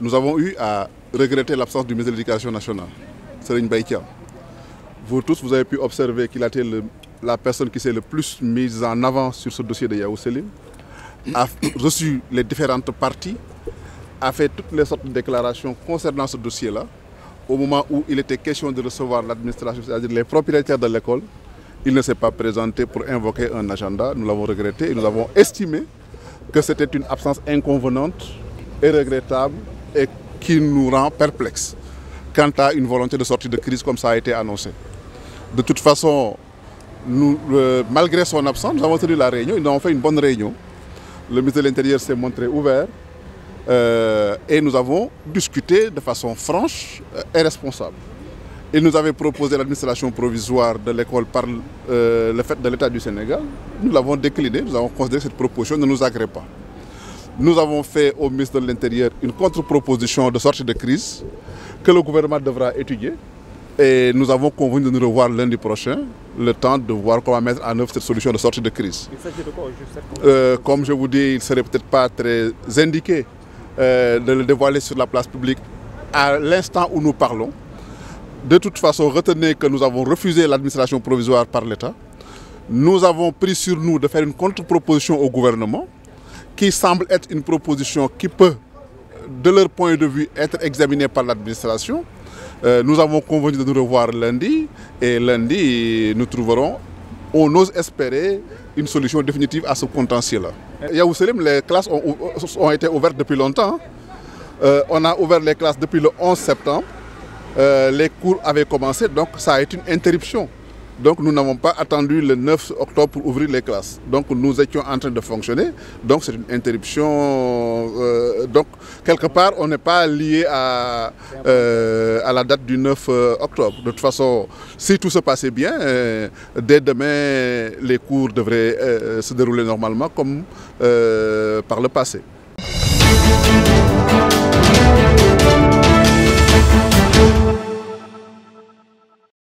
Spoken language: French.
Nous avons eu à regretter l'absence du ministre de l'Éducation nationale, Serigne Mbaye Thiam. Vous tous, vous avez pu observer qu'il a été la personne qui s'est le plus mise en avant sur ce dossier de Yahou Selim, a reçu les différentes parties, a fait toutes les sortes de déclarations concernant ce dossier-là. Au moment où il était question de recevoir l'administration, c'est-à-dire les propriétaires de l'école, il ne s'est pas présenté pour invoquer un agenda. Nous l'avons regretté et nous avons estimé que c'était une absence inconvenante et regrettable et qui nous rend perplexes quant à une volonté de sortie de crise comme ça a été annoncé. De toute façon, malgré son absence, nous avons tenu la réunion, nous avons fait une bonne réunion. Le ministre de l'Intérieur s'est montré ouvert et nous avons discuté de façon franche et responsable. Il nous avait proposé l'administration provisoire de l'école par le fait de l'État du Sénégal. Nous l'avons décliné, nous avons considéré que cette proposition ne nous agrée pas. Nous avons fait au ministre de l'Intérieur une contre-proposition de sortie de crise que le gouvernement devra étudier. Et nous avons convenu de nous revoir lundi prochain, le temps de voir comment mettre en œuvre cette solution de sortie de crise. Il s'agit de quoi juste? Comme je vous dis, il ne serait peut-être pas très indiqué de le dévoiler sur la place publique à l'instant où nous parlons. De toute façon, retenez que nous avons refusé l'administration provisoire par l'État. Nous avons pris sur nous de faire une contre-proposition au gouvernement qui semble être une proposition qui peut, de leur point de vue, être examinée par l'administration. Nous avons convenu de nous revoir lundi et lundi, nous trouverons, on ose espérer, une solution définitive à ce contentieux-là. Yahou Selim, les classes ont été ouvertes depuis longtemps. On a ouvert les classes depuis le 11 septembre. Les cours avaient commencé, donc ça a été une interruption. Donc nous n'avons pas attendu le 9 octobre pour ouvrir les classes. Donc nous étions en train de fonctionner. Donc c'est une interruption. Donc quelque part, on n'est pas lié à la date du 9 octobre. De toute façon, si tout se passait bien, dès demain, les cours devraient se dérouler normalement comme par le passé.